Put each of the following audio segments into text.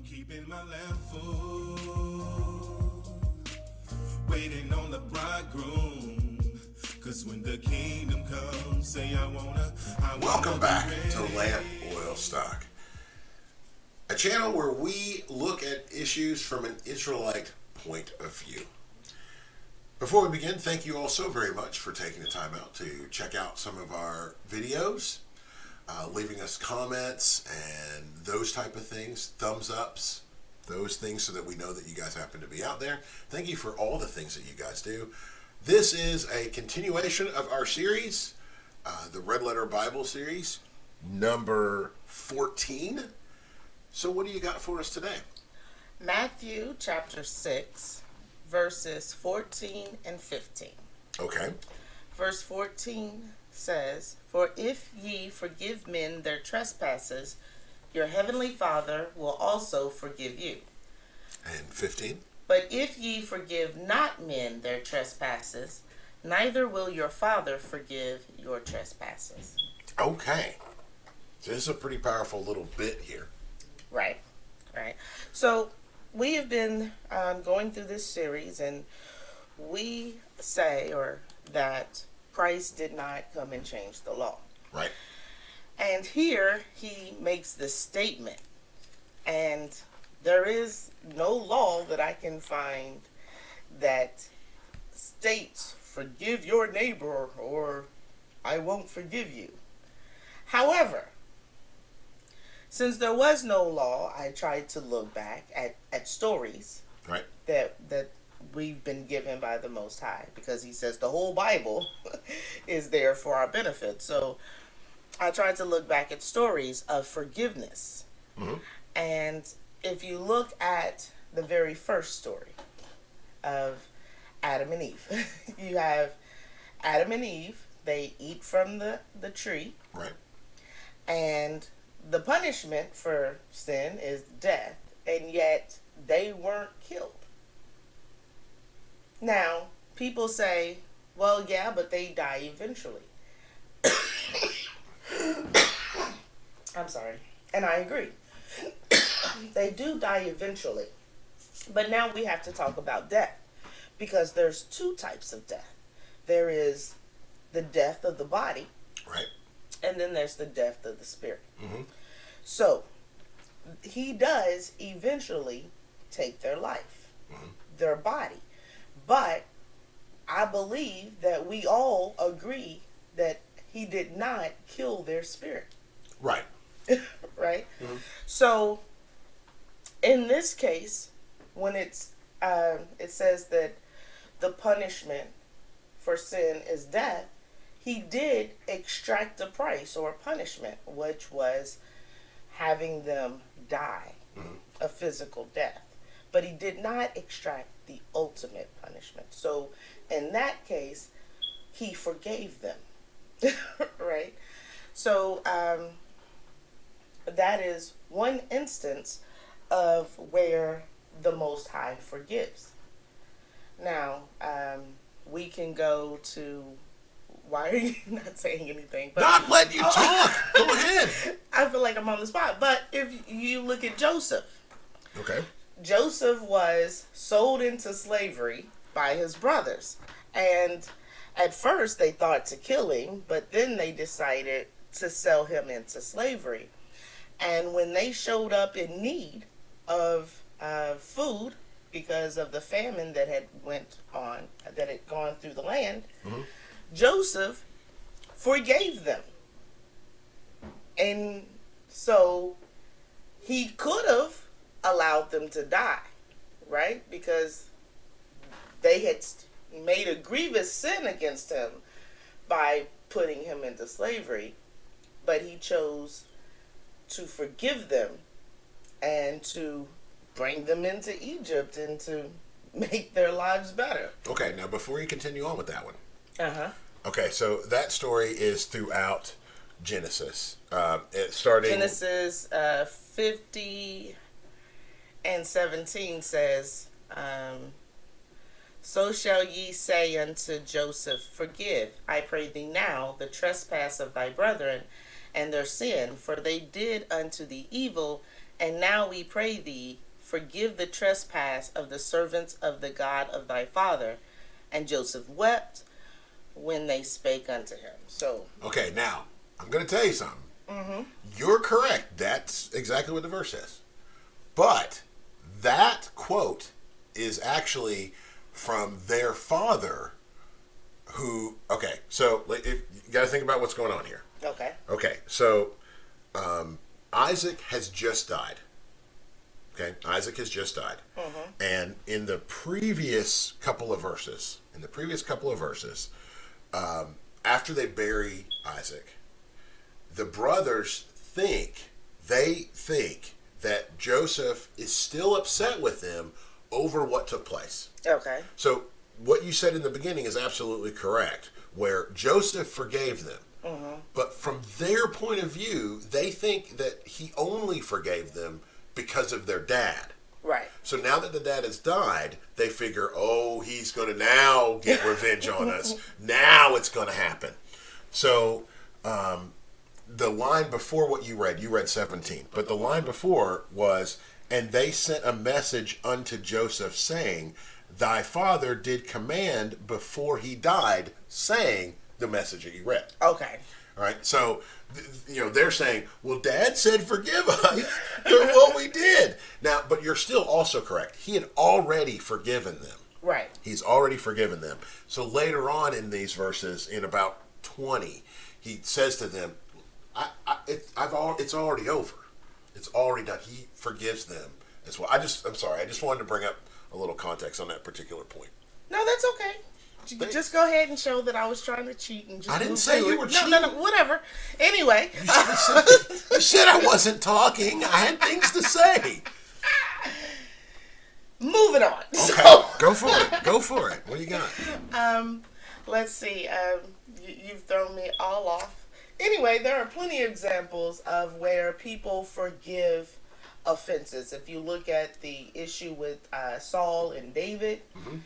keeping my lamp full, waiting on the bridegroom. Cause when the kingdom comes, say I wanna Welcome back be to ready. Lamp Oil Stock, a channel where we look at issues from an Israelite point of view. Before we begin, thank you all so very much for taking the time out to check out some of our videos, leaving us comments and those type of things, thumbs ups, those things so that we know that you guys happen to be out there. Thank you for all the things that you guys do. This is a continuation of our series, the Red Letter Bible series, number 14. So what do you got for us today? Matthew chapter 6, verses 14 and 15. Okay. Verse 14 says, "For if ye forgive men their trespasses, your heavenly Father will also forgive you. And 15? But if ye forgive not men their trespasses, neither will your Father forgive your trespasses." Okay. So this is a pretty powerful little bit here. Right. So we have been going through this series, and we say that Christ did not come and change the law. Right. And here he makes this statement, and there is no law that I can find that states forgive your neighbor or I won't forgive you. However, since there was no law, I tried to look back at stories Right. that we've been given by the Most High, because he says the whole Bible is there for our benefit. So I tried to look back at stories of forgiveness. Mm-hmm. And if you look at the very first story of Adam and Eve, you have Adam and Eve, they eat from the tree, Right. and the punishment for sin is death, and yet they weren't killed. Now, people say, well, yeah, but they die eventually. I'm sorry. And I agree. They do die eventually. But now we have to talk about death, because there's two types of death. There is the death of the body, Right. and then there's the death of the spirit. Mm-hmm. So, he does eventually take their life, their body. But I believe that we all agree that he did not kill their spirit. Right. Right? Mm-hmm. So, in this case, when it says that the punishment for sin is death, he did extract a price or punishment, which was having them die, a physical death. But he did not extract the ultimate punishment. So in that case, he forgave them. Right? So that is one instance of where the Most High forgives. Now, we can go to... Why are you not saying anything? But, Not let you talk. Go ahead. I feel like I'm on the spot. But if you look at Joseph, Okay. Joseph was sold into slavery by his brothers. And at first they thought to kill him, but then they decided to sell him into slavery. And when they showed up in need of food, because of the famine that had gone through the land, Joseph forgave them. And so he could have allowed them to die, right? Because they had made a grievous sin against him by putting him into slavery. But he chose to forgive them and to bring them into Egypt and to make their lives better. Okay, now before you continue on with that one. Uh-huh. Okay, so that story is throughout Genesis. Starting... Genesis 50 and 17 says, "So shall ye say unto Joseph, Forgive, I pray thee now, the trespass of thy brethren, and their sin, for they did unto thee evil, and now we pray thee, forgive the trespass of the servants of the God of thy father. And Joseph wept when they spake unto him. So, Okay, now, I'm going to tell you something. mm-hmm. You're correct. That's exactly what the verse says. But that quote is actually from their father who, okay, so you got to think about what's going on here. Okay. Okay, so Isaac has just died. Okay, Isaac has just died. Mm-hmm. And in the previous couple of verses, after they bury Isaac, the brothers think that Joseph is still upset with them over what took place. Okay. So what you said in the beginning is absolutely correct, where Joseph forgave them. Mm-hmm. But from their point of view, they think that he only forgave them because of their dad. Right. So now that the dad has died, they figure, oh, he's going to now get revenge on us. Now it's going to happen. So the line before what you read 17. But the line before was, and they sent a message unto Joseph saying, thy father did command before he died, saying the message that you read. Okay. All right, so they're saying, well, Dad said forgive us for what we did. Now, but you're still also correct. He had already forgiven them. Right. He's already forgiven them. So later on in these verses, in about 20, he says to them, it's already over. It's already done. He forgives them as well. I'm sorry. I just wanted to bring up a little context on that particular point. No, that's okay. Just go ahead and show that I was trying to cheat and just. I didn't say you were cheating. No, whatever. Anyway, you said I wasn't talking. I had things to say. Moving on. Okay, So, go for it. Go for it. What do you got? let's see. You've thrown me all off. Anyway, there are plenty of examples of where people forgive offenses. If you look at the issue with Saul and David. Mm-hmm.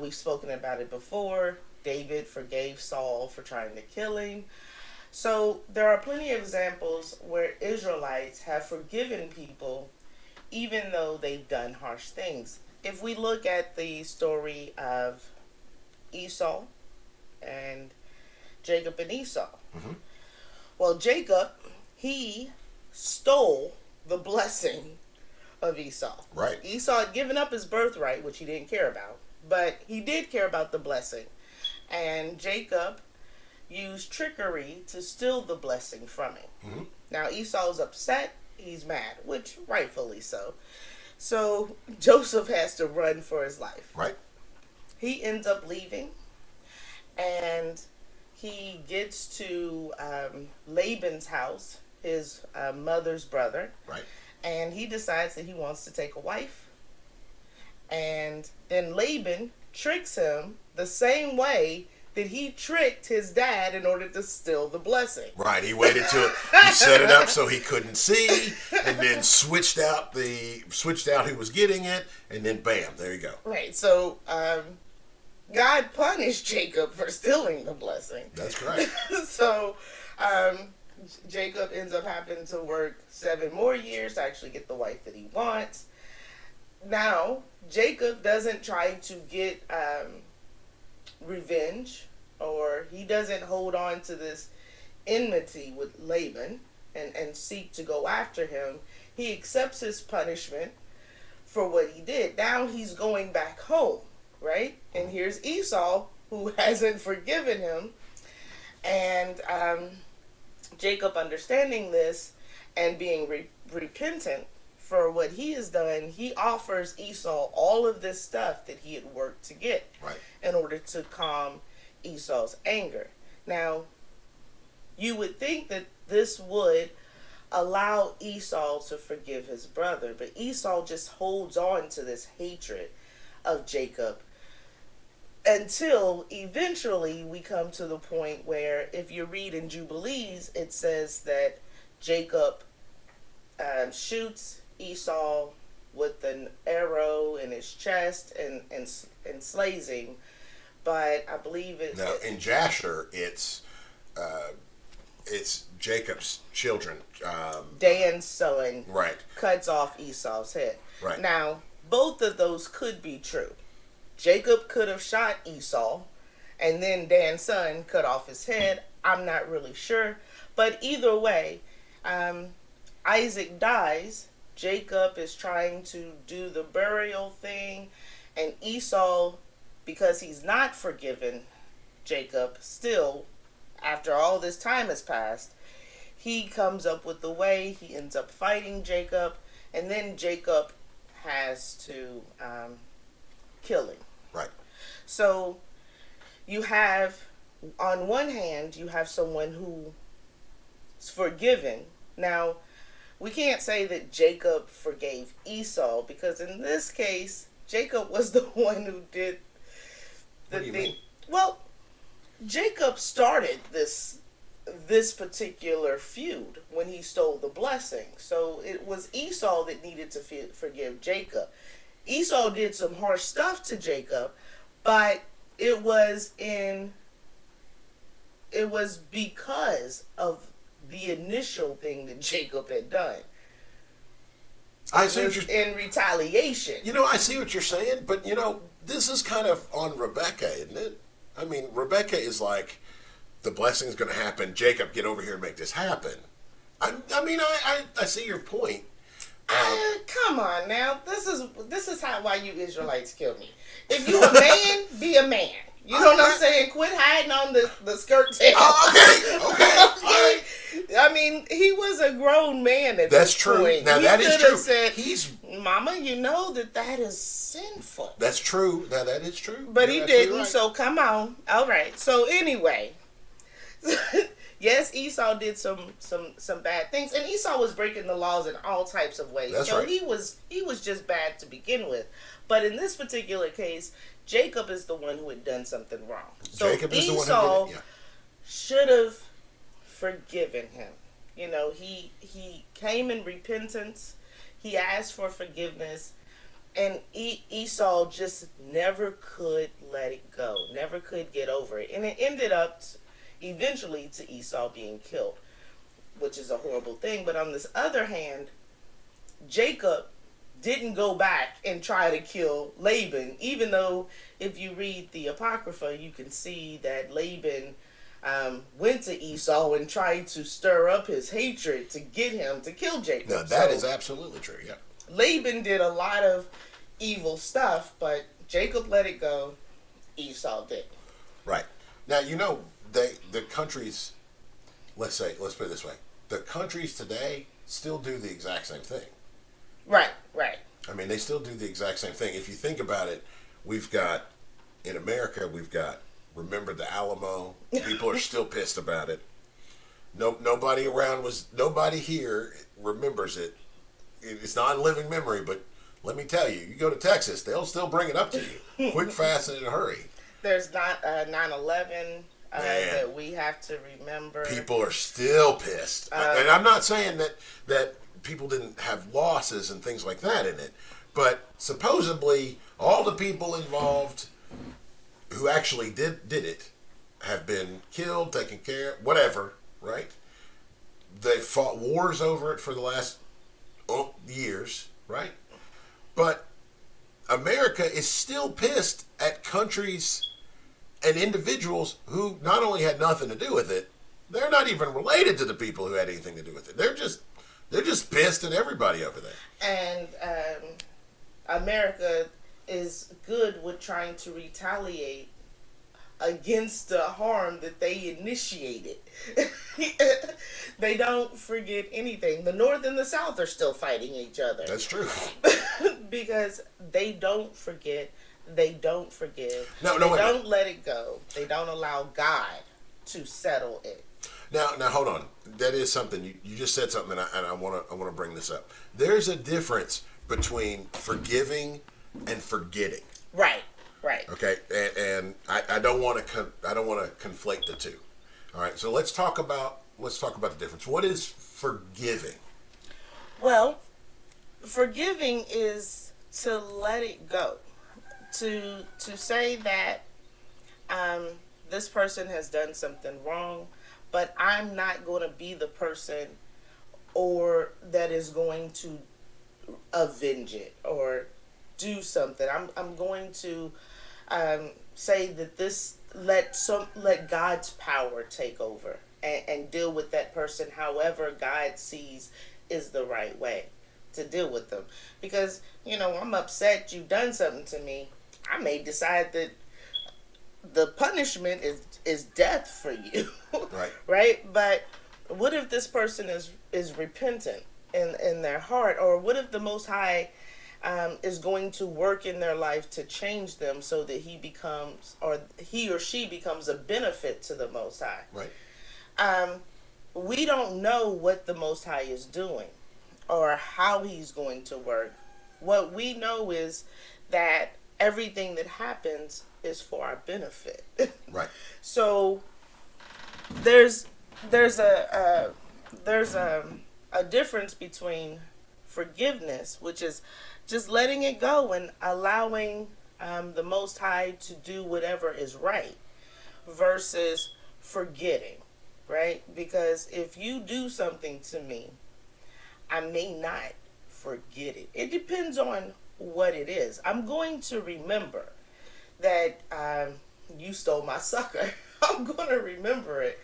We've spoken about it before. David forgave Saul for trying to kill him. So there are plenty of examples where Israelites have forgiven people even though they've done harsh things. If we look at the story of Esau and Jacob and Esau. Mm-hmm. Well, Jacob, he stole the blessing of Esau. Right. Esau had given up his birthright, which he didn't care about. But he did care about the blessing. And Jacob used trickery to steal the blessing from him. Mm-hmm. Now Esau's upset. He's mad, which rightfully so. So Joseph has to run for his life. Right. He ends up leaving. And he gets to Laban's house, his mother's brother. Right. And he decides that he wants to take a wife. And then Laban tricks him the same way that he tricked his dad in order to steal the blessing. Right. He waited till he set it up so he couldn't see, and then switched out who was getting it, and then bam, there you go. Right. So God punished Jacob for stealing the blessing. That's correct. So Jacob ends up having to work 7 more years to actually get the wife that he wants. Now, Jacob doesn't try to get revenge, or he doesn't hold on to this enmity with Laban and seek to go after him. He accepts his punishment for what he did. Now he's going back home, right? And here's Esau, who hasn't forgiven him. And Jacob, understanding this and being repentant for what he has done, he offers Esau all of this stuff that he had worked to get, right, in order to calm Esau's anger. Now, you would think that this would allow Esau to forgive his brother, but Esau just holds on to this hatred of Jacob until eventually we come to the point where, if you read in Jubilees, it says that Jacob shoots Esau with an arrow in his chest and slays him. But I believe now in Jasher, it's it's Jacob's children. Dan's son Right. cuts off Esau's head. Right. Now, both of those could be true. Jacob could have shot Esau, and then Dan's son cut off his head. I'm not really sure. But either way, Isaac dies. Jacob is trying to do the burial thing, and Esau, because he's not forgiven Jacob, still, after all this time has passed, he comes up with the way. He ends up fighting Jacob, and then Jacob has to kill him. Right. So you have, on one hand, you have someone who's forgiven. Now, we can't say that Jacob forgave Esau, because in this case, Jacob was the one who did the What do you thing. mean? Well, Jacob started this particular feud when he stole the blessing. So it was Esau that needed to forgive Jacob. Esau did some harsh stuff to Jacob, but it was because of the initial thing that Jacob had done. I see It what was you're, in retaliation. I see what you're saying, but this is kind of on Rebecca, isn't it? I mean, Rebecca is like, the blessing's going to happen. Jacob, get over here and make this happen. I see your point. Come on now. This is why you Israelites kill me. If you a man, be a man. You know what I'm saying? Quit hiding on the skirt tail. Oh, okay. All right. I mean, he was a grown man at That's this true. point. Now, He that is could have true. said, He's Mama, you know that is sinful. That's true. Now, that is true. But You're he absolutely didn't, right. so come on. All right. So anyway, yes, Esau did some bad things, and Esau was breaking the laws in all types of ways. That's so right. he was just bad to begin with. But in this particular case, Jacob is the one who had done something wrong. So Jacob is the one Esau who did it. Yeah. should have forgiven him. He came in repentance. He asked for forgiveness. And Esau just never could let it go. Never could get over it. And it ended up eventually to Esau being killed, which is a horrible thing. But on this other hand, Jacob didn't go back and try to kill Laban, even though if you read the Apocrypha, you can see that Laban went to Esau and tried to stir up his hatred to get him to kill Jacob. No, that is absolutely true. Yeah. Laban did a lot of evil stuff, but Jacob let it go. Esau did. Right. Now, the countries, let's put it this way, the countries today still do the exact same thing. Right. I mean, they still do the exact same thing. If you think about it, in America, we've got Remember the Alamo. People are still pissed about it. Nobody here remembers it. It's not a living memory, but let me tell you, you go to Texas, they'll still bring it up to you. Quick, fast, and in a hurry. There's not 9/11 that we have to remember. People are still pissed. And I'm not saying that people didn't have losses and things like that in it, but supposedly all the people involved who actually did it have been killed, taken care of, whatever, right? They fought wars over it for the last years, right? But America is still pissed at countries and individuals who not only had nothing to do with it, they're not even related to the people who had anything to do with it. They're just pissed at everybody over there. And America is good with trying to retaliate against the harm that they initiated. They don't forget anything. The North and the South are still fighting each other. That's true. Because they don't forget. They don't forgive. No, they wait a don't let it go. They don't allow God to settle it. Now, hold on. That is something you just said something, and I want to bring this up. There's a difference between forgiving and forgetting. Right. Okay, and I don't want to conflate the two. All right, so let's talk about the difference. What is forgiving? Well, forgiving is to let it go. To say that this person has done something wrong, but I'm not going to be the person or that is going to avenge it or do something. I'm going to say that this let God's power take over and deal with that person however God sees is the right way to deal with them. Because, I'm upset you've done something to me. I may decide that the punishment is death for you. Right. Right? But what if this person is repentant in their heart? Or what if the Most High is going to work in their life to change them so that he or she becomes a benefit to the Most High? Right. We don't know what the Most High is doing or how he's going to work. What we know is that everything that happens is for our benefit. Right. So there's a difference between forgiveness, which is just letting it go and allowing the Most High to do whatever is right, versus forgetting, right? Because if you do something to me, I may not forget it. It depends on what it is. I'm going to remember that you stole my sucker. I'm going to remember it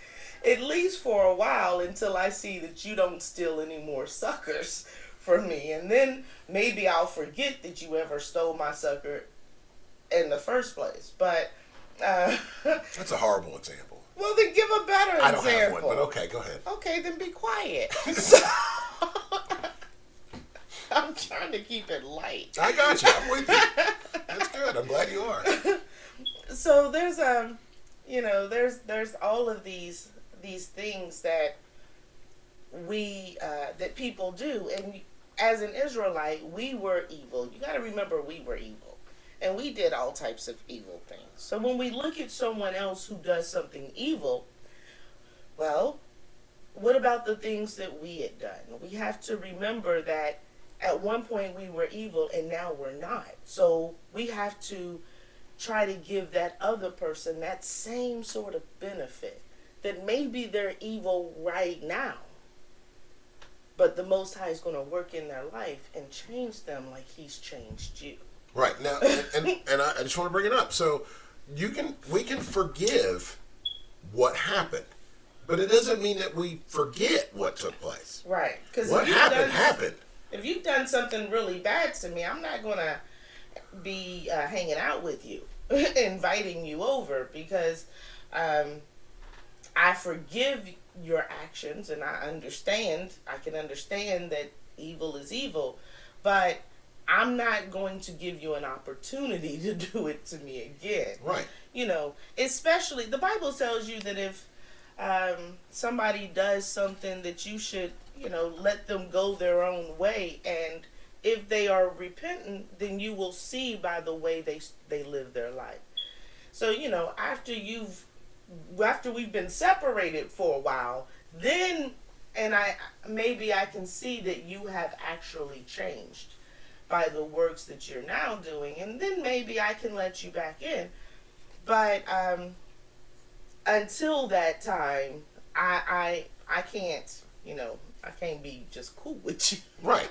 at least for a while until I see that you don't steal any more suckers from me. And then maybe I'll forget that you ever stole my sucker in the first place. But that's a horrible example. Well, then give a better example. I don't have one, but okay, go ahead. Okay, then be quiet. So, I'm trying to keep it light. I got you. I'm with you. That's good. I'm glad you are. So there's there's all of these things that that people do, and as an Israelite, we were evil. You got to remember, we were evil, and we did all types of evil things. So when we look at someone else who does something evil, well, what about the things that we had done? We have to remember that at one point we were evil and now we're not. So we have to try to give that other person that same sort of benefit, that maybe they're evil right now, but the Most High is going to work in their life and change them like he's changed you. Right. Now, and I just want to bring it up. So we can forgive what happened, but it doesn't mean that we forget what took place. Right. Because what happened. If you've done something really bad to me, I'm not going to be hanging out with you, inviting you over, because I forgive your actions, and I can understand that evil is evil, but I'm not going to give you an opportunity to do it to me again. Right. Especially, the Bible tells you that if somebody does something, that you should, let them go their own way, and if they are repentant, then you will see by the way they live their life. So, after we've been separated for a while, then, and I can see that you have actually changed by the works that you're now doing, and then maybe I can let you back in. But until that time, I can't, I can't be just cool with you. Right.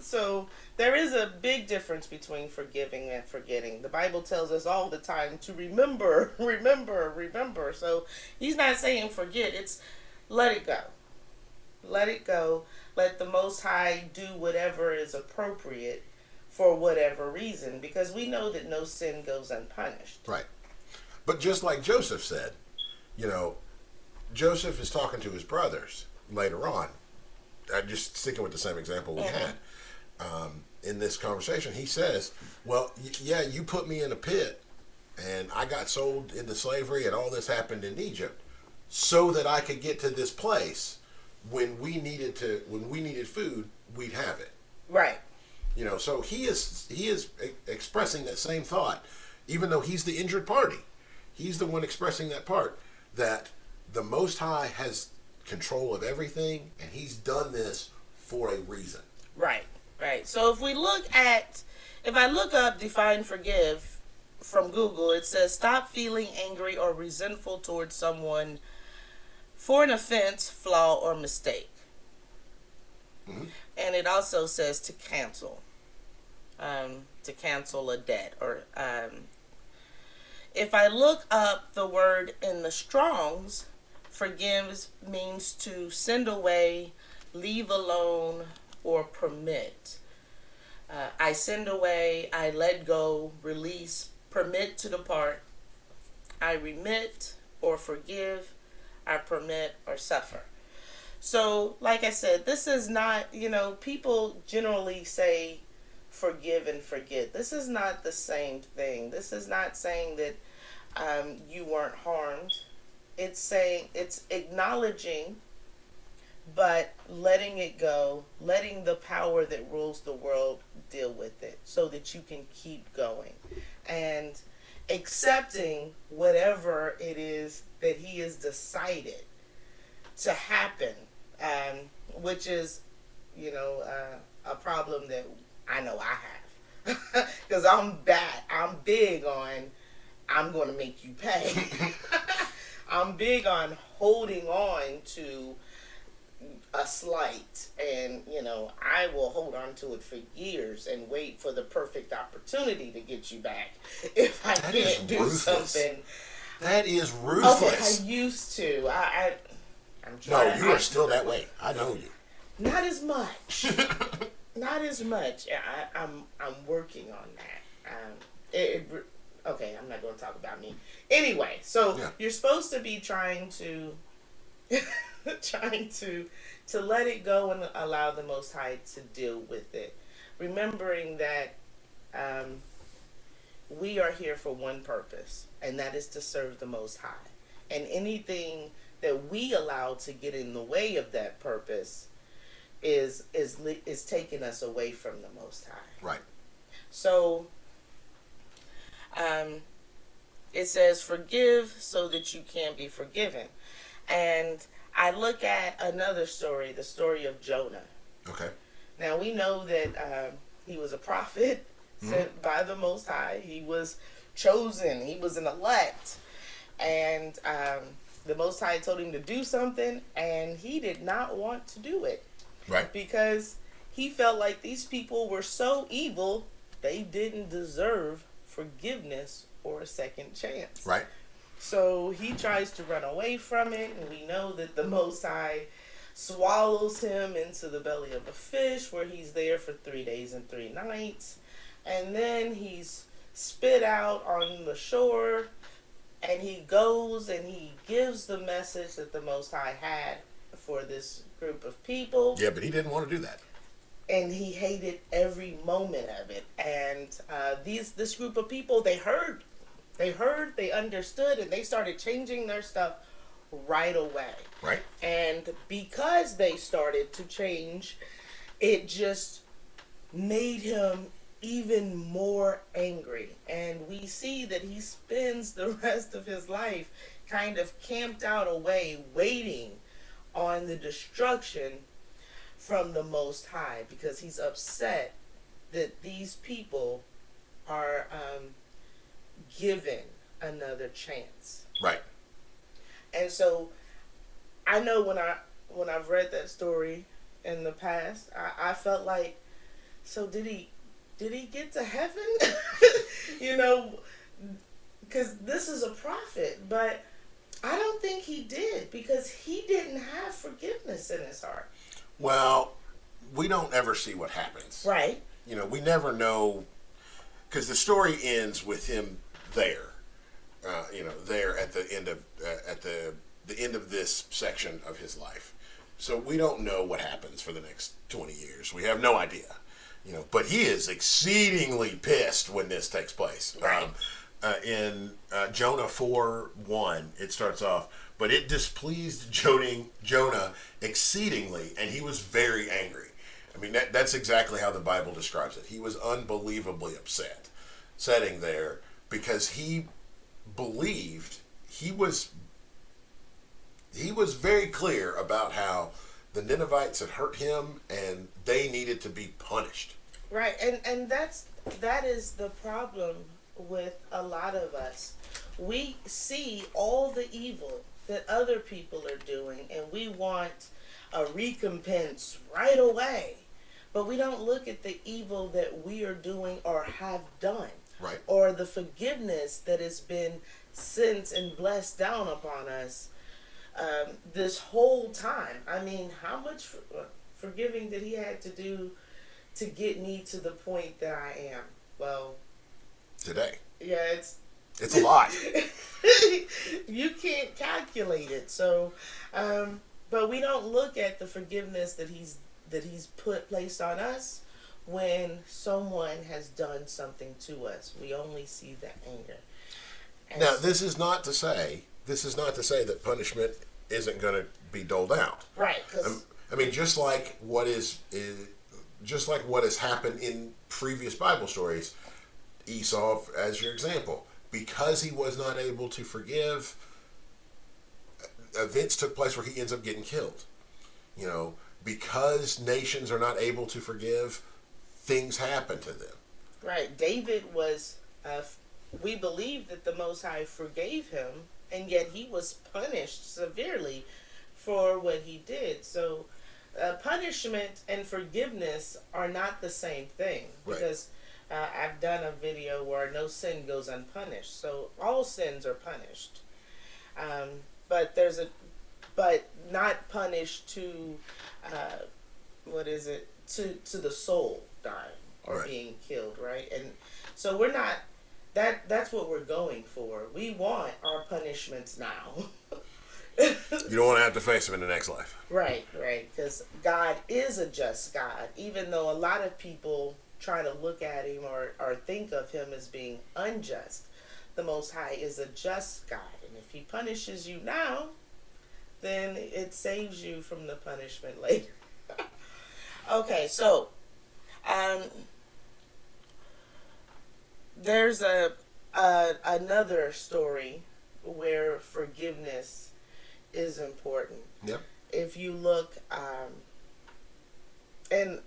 So there is a big difference between forgiving and forgetting. The Bible tells us all the time to remember. So he's not saying forget. It's let it go. Let it go. Let the Most High do whatever is appropriate for whatever reason, because we know that no sin goes unpunished. Right. But just like Joseph said, Joseph is talking to his brothers later on. I'm just sticking with the same example we had. In this conversation, he says, well, yeah, you put me in a pit and I got sold into slavery and all this happened in Egypt so that I could get to this place. When we needed food, we'd have it. Right. So he is expressing that same thought, even though he's the injured party. He's the one expressing that part, that the Most High has control of everything, and he's done this for a reason. Right. So if I look up define forgive from Google, it says stop feeling angry or resentful towards someone for an offense, flaw, or mistake. Mm-hmm. And it also says to cancel a debt. Or if I look up the word in the Strong's, forgives means to send away, leave alone, or permit. I send away, I let go, release, permit to depart. I remit or forgive, I permit or suffer. So, like I said, this is not, people generally say forgive and forget. This is not the same thing. This is not saying that you weren't harmed. It's saying, it's acknowledging, but letting it go, letting the power that rules the world deal with it so that you can keep going. And accepting whatever it is that he has decided to happen, which is, a problem that I know I have. Because I'm big on, I'm going to make you pay. I'm big on holding on to a slight, and I will hold on to it for years and wait for the perfect opportunity to get you back if I can't do something. That is ruthless. Okay, I used to. I'm No, trying. you are still that way. I know you. Not as much. Not as much. I'm working on that. Okay, I'm not going to talk about me. Anyway, so you're supposed to be trying to let it go and allow the Most High to deal with it, remembering that we are here for one purpose, and that is to serve the Most High. And anything that we allow to get in the way of that purpose is taking us away from the Most High. Right. So it says forgive so that you can be forgiven. And I look at another story, the story of Jonah. Okay. Now we know that he was a prophet sent by the Most High. He was chosen. He was an elect. And the Most High told him to do something, and he did not want to do it. Right. Because he felt like these people were so evil, they didn't deserve forgiveness or a second chance. Right. So he tries to run away from it, and we know that the Most High swallows him into the belly of a fish, where he's there for 3 days and 3 nights. And then he's spit out on the shore, and he goes and he gives the message that the Most High had for this group of people. Yeah, but he didn't want to do that. And he hated every moment of it. And this group of people, they heard, they understood, and they started changing their stuff right away. Right. And because they started to change, it just made him even more angry. And we see that he spends the rest of his life kind of camped out away, waiting on the destruction from the Most High, because he's upset that these people are given another chance. Right. And so I know when I've read that story in the past, I felt like, so did he get to heaven? Because this is a prophet, but I don't think he did, because he didn't have forgiveness in his heart. Well, we don't ever see what happens. Right. We never know, because the story ends with him there. There at the end of the end of this section of his life. So we don't know what happens for the next 20 years. We have no idea. But he is exceedingly pissed when this takes place. Right. In Jonah 4:1, it starts off, but it displeased Jonah exceedingly, and he was very angry. I mean, that's exactly how the Bible describes it. He was unbelievably upset, sitting there, because he believed he was very clear about how the Ninevites had hurt him, and they needed to be punished. Right, and that is the problem with a lot of us. We see all the evil that other people are doing, and we want a recompense right away. But we don't look at the evil that we are doing or have done. Right. Or the forgiveness that has been sent and blessed down upon us this whole time. I mean, how much forgiving did he have to do to get me to the point that I am? Well, Today. yeah, It's a lot. you can't calculate it. So, but we don't look at the forgiveness that he's placed on us when someone has done something to us. We only see the anger. And Now, this is not to say that punishment isn't going to be doled out. right? 'Cause I mean, just like what has happened in previous Bible stories, Esau, as your example, because he was not able to forgive, events took place where he ends up getting killed. You know, because nations are not able to forgive, things happen to them. right, David was. We believe that the Most High forgave him, and yet he was punished severely for what he did. So, punishment and forgiveness are not the same thing, Right. because I've done a video where no sin goes unpunished. So all sins are punished, but not punished to to the soul dying or Right. being killed, right? And so we're not. That's what we're going for. We want our punishments now. You don't want to have to face them in the next life. Right. Because God is a just God, even though a lot of people try to look at him or think of him as being unjust. The Most High is a just God, and if he punishes you now, then it saves you from the punishment later. Okay, so there's another story where forgiveness is important. Yep. If you look, and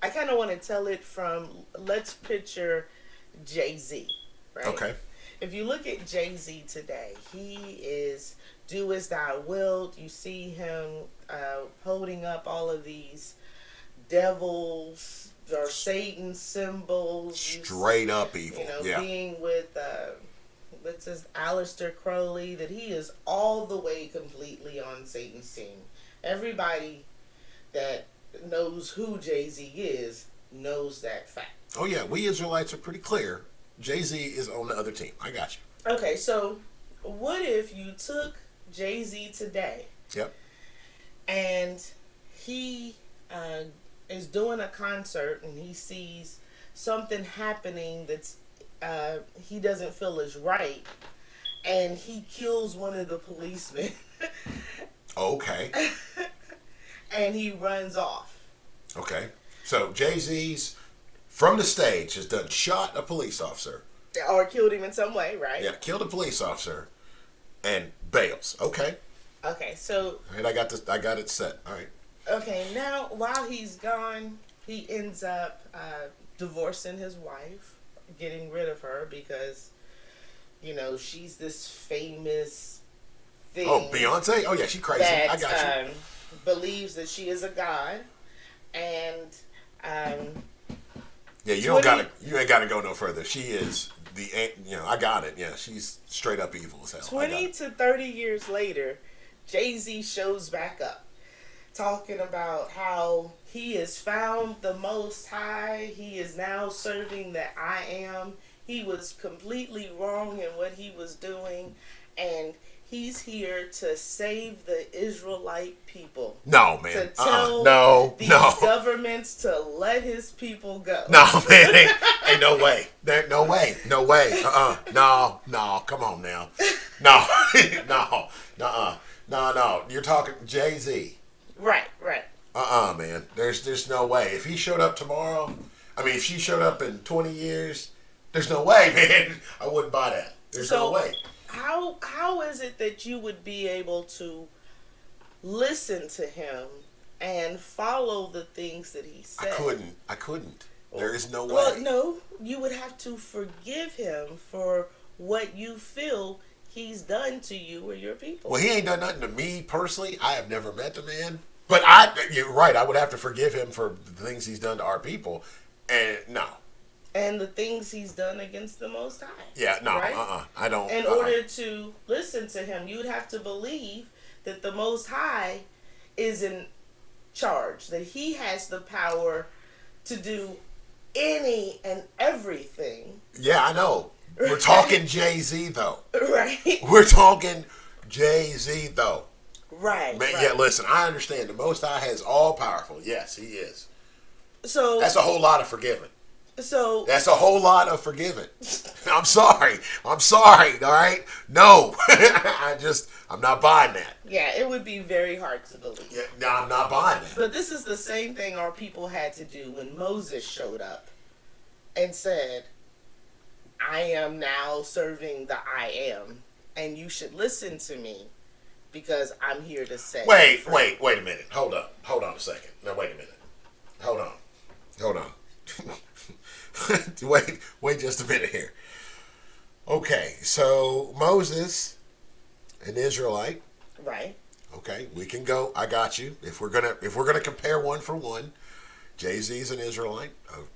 I kind of want to tell it from, let's picture Jay-Z, right? Okay. If you look at Jay-Z today, he is do as thou wilt. You see him holding up all of these devils or Satan symbols. Straight up evil. You know, Yeah. being with what's his Aleister Crowley, that he is all the way completely on Satan's team. Everybody that knows who Jay-Z is knows that fact. Oh yeah, we Israelites are pretty clear. Jay-Z is on the other team. I got you. Okay, so what if you took Jay-Z today? Yep. And he is doing a concert and he sees something happening that's he doesn't feel is right, and he kills one of the policemen. Okay. And he runs off. Okay. So Jay-Z's from the stage has done shot a police officer. Or killed him in some way, right? Yeah, killed a police officer and bails. Okay. Okay, so All right, I got it set. All right. okay, now while he's gone, he ends up divorcing his wife, getting rid of her because, you know, she's this famous thing. Oh, Beyonce? Oh yeah, she crazy. That, I got you. believes that she is a god, and Yeah, you ain't gotta go no further. She is I got it. Yeah, she's straight up evil as hell. 20 to 30 years later, Jay-Z shows back up, talking about how he has found the Most High. He is now serving the I Am. He was completely wrong in what he was doing, and he's here to save the Israelite people. No, man. To tell these no. governments to let his people go. No, man. Ain't no way. No way. No way. No. Come on now. No. No. You're talking Jay-Z. Right. Man. There's no way. If he showed up tomorrow, if she showed up in 20 years, there's no way, man. I wouldn't buy that. There's no way. How is it that you would be able to listen to him and follow the things that he said? I couldn't. There is no way. Well, no, you would have to forgive him for what you feel he's done to you or your people. Well, he ain't done nothing to me personally. I have never met the man. But you're right. I would have to forgive him for the things he's done to our people. And no. And the things he's done against the Most High. Yeah, no, right? I don't. In order to listen to him, you'd have to believe that the Most High is in charge, that he has the power to do any and everything. Yeah, I know. We're talking Jay-Z, though. Right. We're talking Jay-Z, though. Right. Man, right. yeah, listen, I understand. The Most High is all powerful. Yes, he is. So that's a whole lot of forgiving. So that's a whole lot of forgiving. I'm sorry. All right. No, I'm not buying that. Yeah, it would be very hard to believe. Yeah, no, I'm not buying that. But this is the same thing our people had to do when Moses showed up and said, I am now serving the I am, and you should listen to me because I'm here to set Wait a minute. Hold on a second. No, wait a minute. Hold on. wait just a minute here. Okay, so Moses, an Israelite. Right. Okay, we can go. I got you. If we're gonna compare one for one, Jay-Z's an Israelite.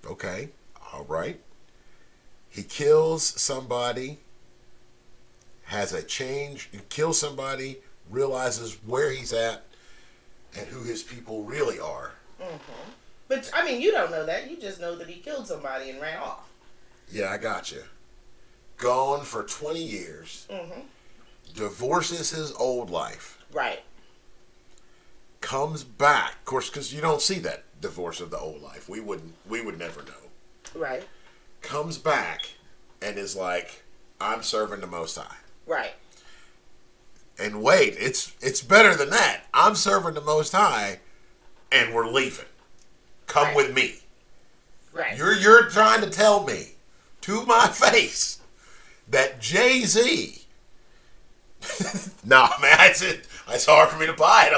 Okay, all right. He kills somebody, has a change. He kills somebody, realizes where he's at, and who his people really are. Mm-hmm. But, I mean, you don't know that. You just know that he killed somebody and ran off. Yeah, I got you. Gone for 20 years. Mm-hmm. Divorces his old life. Right. Comes back. Of course, because you don't see that divorce of the old life. We would never know. Right. Comes back and is like, I'm serving the Most High. Right. And wait, it's better than that. I'm serving the Most High and we're leaving. Come right. with me. Right. You're trying to tell me to my face that Jay-Z. No, man, it's hard for me to buy it.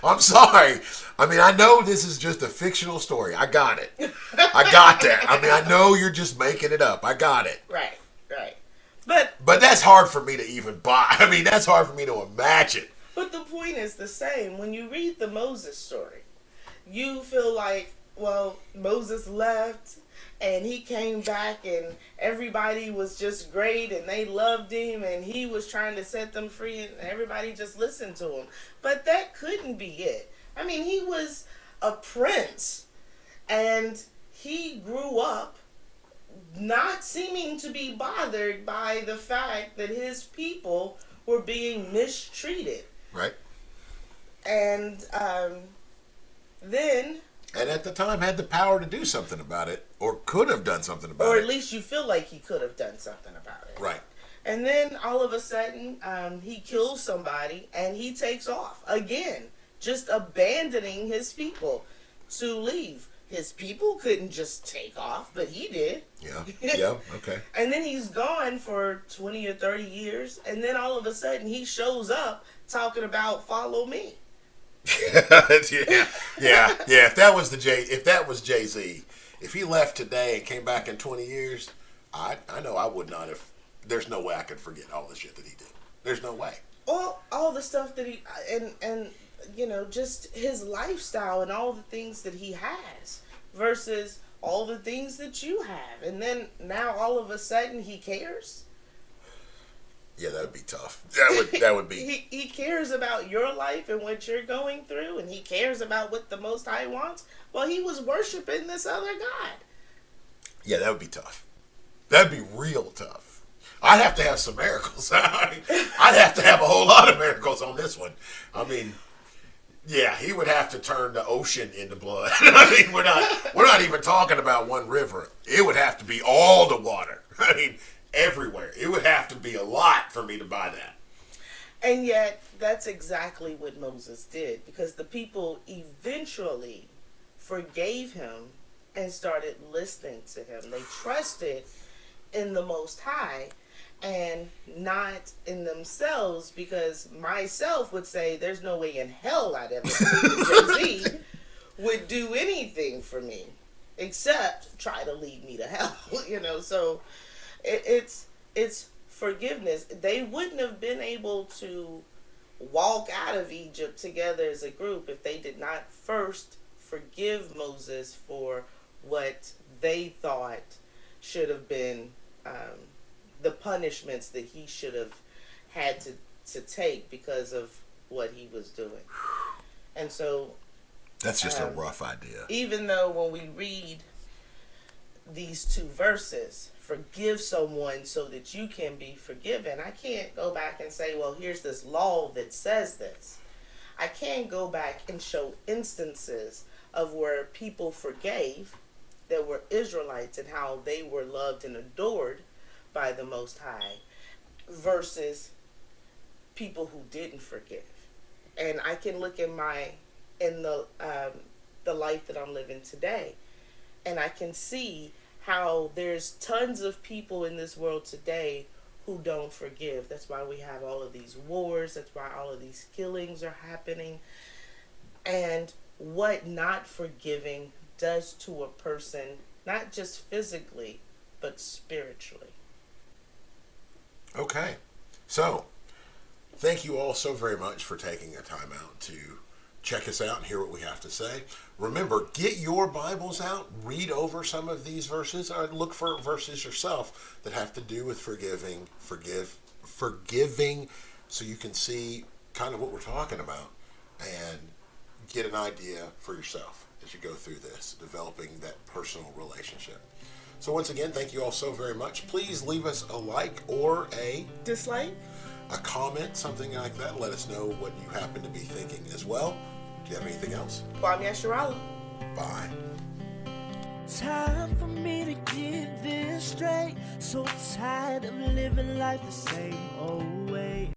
I'm sorry. I mean, I know this is just a fictional story. I got it. I got that. I mean, I know you're just making it up. I got it. Right. But that's hard for me to even buy. I mean, that's hard for me to imagine. But the point is the same. When you read the Moses story, you feel like, well, Moses left and he came back and everybody was just great and they loved him and he was trying to set them free and everybody just listened to him. But that couldn't be it. I mean, he was a prince and he grew up not seeming to be bothered by the fact that his people were being mistreated. Right. And then... And at the time had the power to do something about it, or could have done something about it. Or at least you feel like he could have done something about it. Right. And then all of a sudden, he kills somebody and he takes off. Again, just abandoning his people to leave. His people couldn't just take off, but he did. Yeah, okay. And then he's gone for 20 or 30 years, and then all of a sudden he shows up talking about follow me. yeah. If that was Jay-Z, if he left today and came back in 20 years, I know I would not have. There's no way I could forget all the shit that he did. There's no way. All the stuff that he and just his lifestyle and all the things that he has versus all the things that you have, and then now all of a sudden he cares. Yeah, that would be tough. That would be. He cares about your life and what you're going through, and he cares about what the Most High wants. Well, he was worshiping this other God. Yeah, that would be tough. That'd be real tough. I'd have to have some miracles. I'd have to have a whole lot of miracles on this one. I mean, yeah, he would have to turn the ocean into blood. I mean, we're not even talking about one river. It would have to be all the water. I mean, everywhere. It would have to be a lot for me to buy that. And yet, that's exactly what Moses did, because the people eventually forgave him and started listening to him. They trusted in the Most High and not in themselves, because myself would say there's no way in hell I'd ever believe Jay-Z would do anything for me except try to lead me to hell. So it's forgiveness. They wouldn't have been able to walk out of Egypt together as a group if they did not first forgive Moses for what they thought should have been the punishments that he should have had to take because of what he was doing. And so that's just a rough idea. Even though when we read these two verses, forgive someone so that you can be forgiven, I can't go back and say, well, here's this law that says this. I can go back and show instances of where people forgave that were Israelites and how they were loved and adored by the Most High versus people who didn't forgive. And I can look in the life that I'm living today, and I can see how there's tons of people in this world today who don't forgive. That's why we have all of these wars. That's why all of these killings are happening. And what not forgiving does to a person, not just physically, but spiritually. Okay. So, thank you all so very much for taking the time out to check us out and hear what we have to say. Remember, get your Bibles out, read over some of these verses, or look for verses yourself that have to do with forgiving, so you can see kind of what we're talking about and get an idea for yourself as you go through this, developing that personal relationship. So once again, thank you all so very much. Please leave us a like or a dislike, a comment, something like that. Let us know what you happen to be thinking as well. Do you have anything else? Kwame Asharala. Bye. Time for me to get this straight. So tired of living life the same old